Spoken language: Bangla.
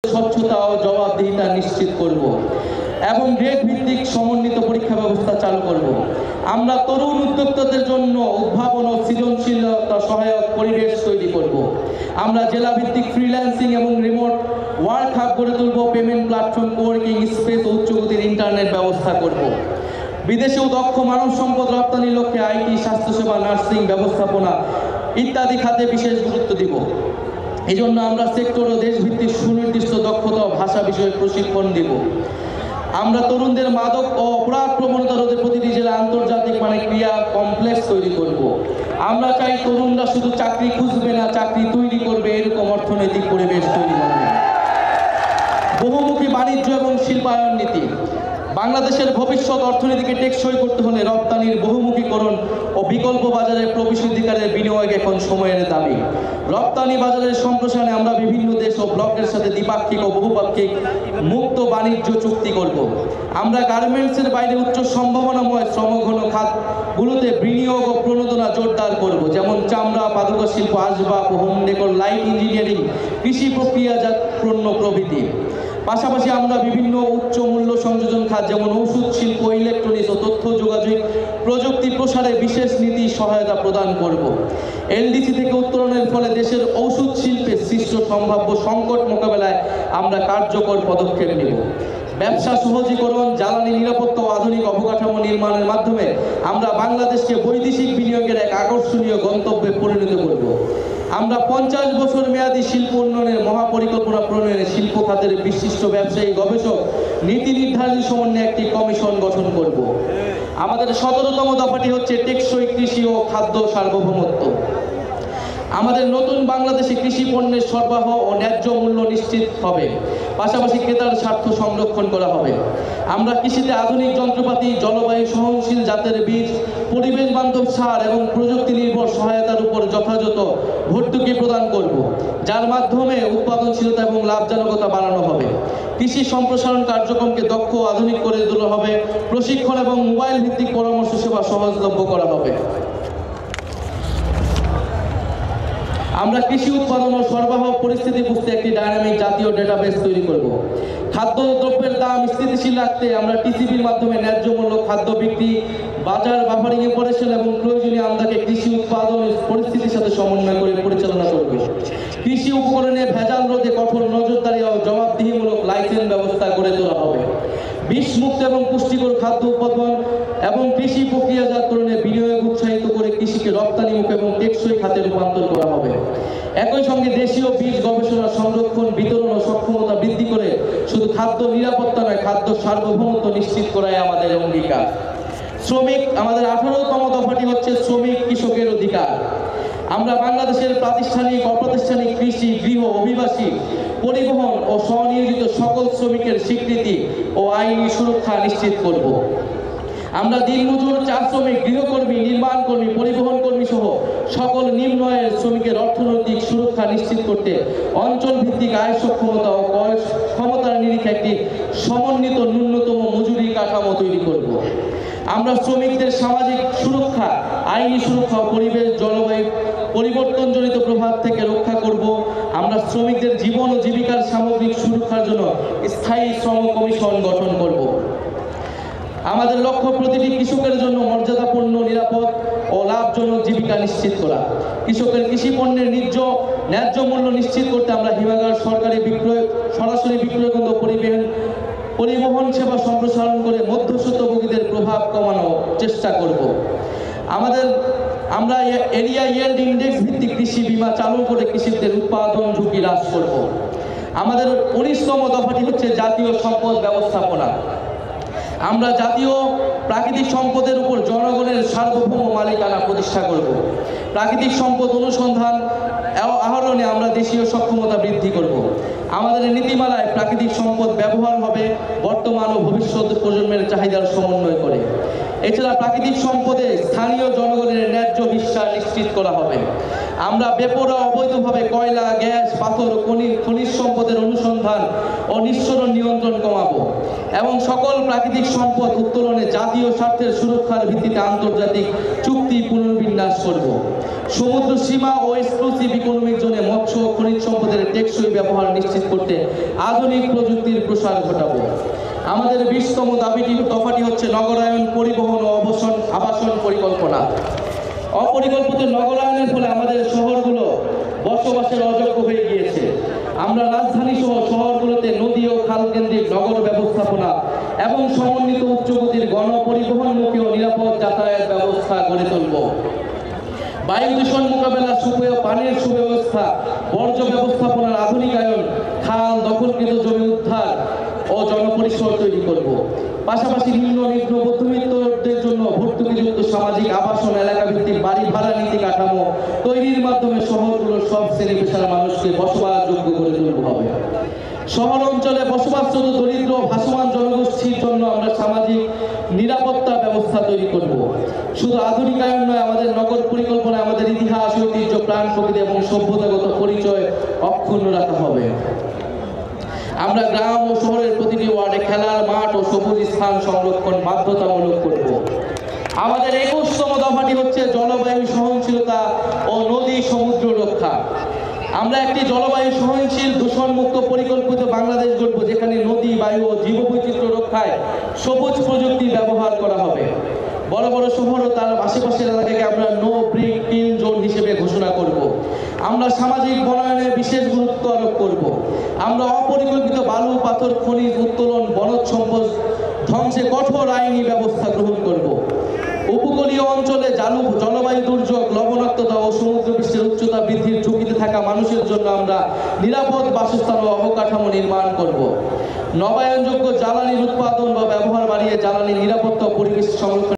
স্বচ্ছতা ও জবাবদিহিতা নিশ্চিত করব এবং গ্রেড ভিত্তিক সমন্বিত পরীক্ষা ব্যবস্থা চালু করব। আমরা তরুণ উদ্যোক্তাদের জন্য উদ্ভাবন ও সৃজনশীলতা সহায়ক পরিবেশ তৈরি করব। আমরা জেলা ভিত্তিক ফ্রিল্যান্সিং এবং রিমোট ওয়ার্ক হাব গড়ে তুলব। পেমেন্ট প্ল্যাটফর্ম, কোয়ার্কিং স্পেস ও উচ্চগতির ইন্টারনেট ব্যবস্থা করব। বিদেশেও দক্ষ মানব সম্পদ রপ্তানির লক্ষ্যে আইটি, স্বাস্থ্যসেবা, নার্সিং, ব্যবস্থাপনা ইত্যাদি খাতে বিশেষ গুরুত্ব দিব। এই জন্য আমরা সেক্টর ও দেশভিত্তিক সুনির্দিষ্ট দক্ষতা ও ভাষা বিষয়ে প্রশিক্ষণ দিব। আমরা তরুণদের মাদক ও অপরাধ প্রবণতা রোধে প্রতিটি জেলা আন্তর্জাতিক ক্রিয়া কমপ্লেক্স তৈরি করব। আমরা চাই তরুণরা শুধু চাকরি খুঁজবে না, চাকরি তৈরি করবে, এরকম অর্থনৈতিক পরিবেশ তৈরি করবে। বহুমুখী বাণিজ্য এবং শিল্পায়ন নীতি। বাংলাদেশের ভবিষ্যৎ অর্থনীতিকে টেকসই করতে হলে রপ্তানির বহুমুখীকরণ ও বিকল্প বাজারে প্রবেশাধিকারের বিনিয়োগ এখন সময়ের দাবি। রপ্তানি বাজারের সম্প্রসারণে আমরা বিভিন্ন দেশ ও ব্লকের সাথে দ্বিপাক্ষিক ও বহুপাক্ষিক মুক্ত বাণিজ্য চুক্তি করব। আমরা গার্মেন্টসের বাইরে উচ্চ সম্ভাবনাময় শ্রমঘন খাতগুলোতে বিনিয়োগ ও প্রণোদনা জোরদার করব, যেমন চামড়া, পাদুকা শিল্প, আসবাব, হোম ডেকোর, লাইট ইঞ্জিনিয়ারিং, কৃষি প্রক্রিয়াজাত পণ্য প্রভৃতি। পাশাপাশি আমরা বিভিন্ন উচ্চ মূল্য সংযোজন খাত যেমন ওষুধ শিল্প, ইলেকট্রনিক্স ও তথ্য যোগাযোগ প্রযুক্তি প্রসারে বিশেষ নীতি সহায়তা প্রদান করব। এলডিসি থেকে উত্তরণের ফলে দেশের ঔষধ শিল্পে সৃষ্ট সম্ভাব্য সংকট মোকাবেলায় আমরা কার্যকর পদক্ষেপ নেব। ব্যবসা সহজীকরণ, জ্বালানি নিরাপত্তা ও আধুনিক অবকাঠামো নির্মাণের মাধ্যমে আমরা বাংলাদেশকে বৈদেশিক বিনিয়োগের এক আকর্ষণীয় গন্তব্যে পরিণত করব। আমরা 50 বছর মেয়াদী শিল্প উন্নয়নের মহাপরিকল্পনা প্রণয়নে শিল্প খাতের বিশিষ্ট ব্যবসায়ী, গবেষক, নীতি নির্ধারণী সমন্বয়ে একটি কমিশন গঠন করব। আমাদের 17তম দফাটি হচ্ছে টেকসই কৃষি ও খাদ্য সার্বভৌমত্ব। আমাদের নতুন বাংলাদেশে কৃষি পণ্যের সরবরাহ ও ন্যায্য মূল্য নিশ্চিত হবে, পাশাপাশি ক্রেতার স্বার্থ সংরক্ষণ করা হবে। আমরা কৃষিতে আধুনিক যন্ত্রপাতি, জলবায়ু সহনশীল জাতের বীজ, পরিবেশ বান্ধব সার এবং প্রযুক্তি নির্ভর সহায়তার উপর যথাযথ ভর্তুকি প্রদান করব, যার মাধ্যমে উৎপাদনশীলতা এবং লাভজনকতা বাড়ানো হবে। কৃষি সম্প্রসারণ কার্যক্রমকে দক্ষ ও আধুনিক করে তোলা হবে। প্রশিক্ষণ এবং মোবাইল ভিত্তিক পরামর্শ সেবা সহজলভ্য করা হবে। আমরা কৃষি উৎপাদন ও সরবরাহ পরিস্থিতি বুঝতে একটি ডায়নামিক জাতীয় ডেটাবেস তৈরি করব। খাদ্যদ্রব্যের দাম স্থিতিশীল রাখতে আমরা টিসিবির মাধ্যমে ন্যায্য মূল্য খাদ্য বিক্রি, বাজার বাফারিং অপারেশন এবং প্রয়োজনীয় আমদাকে কৃষি উৎপাদন পরিস্থিতির সাথে সমন্বয় করে পরিচালনা করব। কৃষি উপকরণে ভেজাল রোধে কঠোর নজরদারি ও জবাবদিহিমূলক লাইসেন্স ব্যবস্থা গড়ে তোলা হবে। বিষমুক্ত এবং পুষ্টিকর খাদ্য উৎপাদন এবং কৃষি প্রক্রিয়াজাতকরণে বিনিয়োগ উৎসাহিত করে কৃষিকে রপ্তানিমুখ এবং টেকসই খাতে রূপান্তর করা হবে। একই সঙ্গে দেশীয় বীজ গবেষণা, সংরক্ষণ, বিতরণ ও সক্ষমতা বৃদ্ধি করে শুধু খাদ্য নিরাপত্তা নয়, খাদ্য সার্বভৌমত্ব নিশ্চিত করাই আমাদের অঙ্গীকার। শ্রমিক, আমাদের 18তম দফাটি হচ্ছে শ্রমিক কৃষকের অধিকার। আমরা বাংলাদেশের প্রাতিষ্ঠানিক, অপ্রাতিষ্ঠানিক, কৃষি, গৃহ, অভিবাসী, পরিবহন ও স্বনিয়োজিত সকল শ্রমিকের স্বীকৃতি ও আইনি সুরক্ষা নিশ্চিত করব। আমরা দিনমজুর, চা শ্রমিক, গৃহকর্মী, নির্মাণ কর্মী, পরিবহন কর্মী সহ সকল নিম্ন আয়ের শ্রমিকের অর্থনৈতিক সুরক্ষা নিশ্চিত করতে অঞ্চল ভিত্তিক আয় সক্ষমতা ও ক্রয় ক্ষমতার নিরিখে একটি সমন্বিত ন্যূনতম মজুরি কাঠামো তৈরি করব। আমরা শ্রমিকদের সামাজিক সুরক্ষা, আইনি সুরক্ষা ও পরিবেশ জলবায়ু পরিবর্তনজনিত প্রভাব থেকে রক্ষা করব। আমরা শ্রমিকদের জীবন ও জীবিকার সামগ্রিক সুরক্ষার জন্য স্থায়ী শ্রম কমিশন গঠন করব। আমাদের লক্ষ্য প্রতিটি কৃষকের জন্য মর্যাদাপূর্ণ, নিরাপদ ও লাভজনক জীবিকা নিশ্চিত করা। কৃষকের কৃষি পণ্যের ন্যায্য মূল্য নিশ্চিত করতে আমরা হিমাগার, সরাসরি বিক্রয় কেন্দ্র, পরিবহন সেবা সম্প্রসারণ করে মধ্যস্বত্বভোগীদের প্রভাব কমানোর চেষ্টা করব। আমরা এরিয়া ইয়েল্ড ইন্ডেক্স ভিত্তিক কৃষি বীমা চালু করে কৃষকদের উৎপাদন ঝুঁকি হ্রাস করব। আমাদের 19তম দফাটি হচ্ছে জাতীয় সম্পদ ব্যবস্থাপনা। আমরা জাতীয় প্রাকৃতিক সম্পদের উপর জনগণের সার্বভৌম মালিকানা প্রতিষ্ঠা করব। প্রাকৃতিক সম্পদ অনুসন্ধান আহরণে আমরা দেশীয় সক্ষমতা বৃদ্ধি করব। আমাদের নীতিমালায় প্রাকৃতিক সম্পদ ব্যবহার হবে বর্তমান ও ভবিষ্যৎ প্রজন্মের চাহিদার সমন্বয় করে। এছাড়া প্রাকৃতিক সম্পদে স্থানীয় জনগণের ন্যায্য হিস্সা নিশ্চিত করা হবে। আমরা বেপরোয়া অবৈধভাবে কয়লা, গ্যাস, পাথর ও খনিজ সম্পদের অনুসন্ধান ও নিঃসরণ নিয়ন্ত্রণ কমাবো। এবং সকল প্রাকৃতিক সম্পদ উত্তোলনে জাতীয় স্বার্থের সুরক্ষার ভিত্তিতে আন্তর্জাতিক চুক্তি পুনর্বিন্যাস করব। সমুদ্র সীমা ও এক্সক্লুসিভ ইকোনমিক জোনে মৎস্য ও খনিজ সম্পদের টেকসই ব্যবহার নিশ্চিত করতে আধুনিক প্রযুক্তির প্রসার ঘটাবো। আমাদের 20তম দফাটি হচ্ছে নগরায়ন, পরিবহন ও আবাসন পরিকল্পনা। অপরিকল্পিত নগরায়নের ফলে আমাদের শহরগুলো বসবাসের অযোগ্য হয়ে গিয়েছে। আমরা রাজধানী সহ শহরগুলোতে নদী ও খাল কেন্দ্রিক নগর ব্যবস্থাপনা এবং সমন্বিত উচ্চগতির গণপরিবহনমুখী ও নিরাপদ যাতায়াত ব্যবস্থা গড়ে তুলব। বায়ু দূষণ মোকাবেলা, সুপেয় পানির সুব্যবস্থা, বর্জ্য ব্যবস্থাপনার আধুনিকায়ন, খাল দখলকৃত জমি উদ্ধার ও জনপরিসর তৈরি করব। পাশাপাশি নিম্ন মধ্যবিত্তদের জন্য ভর্তুকিযুক্ত সামাজিক আবাসন, এলাকাভিত্তিক বাড়ি ভাড়া নীতি কাঠামো তৈরির মাধ্যমে শহরগুলোর সব শ্রেণী পেশার মানুষকে বসবাসযোগ্য করে তুলতে হবে। শহর অঞ্চলে বসবাসরত দরিদ্র ভাসমান জনগোষ্ঠীর জন্য আমরা সামাজিক নিরাপত্তা ব্যবস্থা তৈরি করব। শুধু আধুনিকায়ন নয়, আমাদের নগর পরিকল্পনায় আমাদের ইতিহাস, ঐতিহ্য, প্রাণ প্রকৃতি এবং সভ্যতাগত পরিচয় অক্ষুণ্ণ রাখা হবে। আমরা গ্রাম ও শহরের প্রতিটি ওয়ার্ডে খেলার মাঠ ও সবুজ স্থান সংরক্ষণ বাধ্যতামূলক করব। আমাদের 21তম দফাটি হচ্ছে জলবায়ু সহনশীলতা ও নদী সমুদ্র রক্ষা। আমরা একটি জলবায়ু সহনশীল দূষণমুক্ত পরিকল্পিত বাংলাদেশ গড়ব, যেখানে নদী, বায়ু ও জীববৈচিত্র্য রক্ষায় সবুজ প্রযুক্তি ব্যবহার করা হবে। বড় বড় শহর ও তার আশেপাশের এলাকাকে আমরা নো ব্রিক কিল জোন হিসেবে ঘোষণা করব। আমরা সামাজিক বনায়নে বিশেষ গুরুত্ব আরোপ করব। আমরা অপরিকল্পিত বালু, পাথর, খনিজ উত্তোলন, বনজ সম্পদ ধ্বংসে কঠোর আইনি ব্যবস্থা গ্রহণ করব। উপকূলীয় অঞ্চলে জলবায়ু দুর্যোগ, লবণাক্ততা ও সমুদ্র পৃষ্ঠের উচ্চতা বৃদ্ধির ঝুঁকিতে থাকা মানুষের জন্য আমরা নিরাপদ বাসস্থান ও অবকাঠামো নির্মাণ করব। নবায়নযোগ্য জ্বালানির উৎপাদন বা ব্যবহার বাড়িয়ে জ্বালানি নিরাপত্তা ও পরিবেশ সংরক্ষণ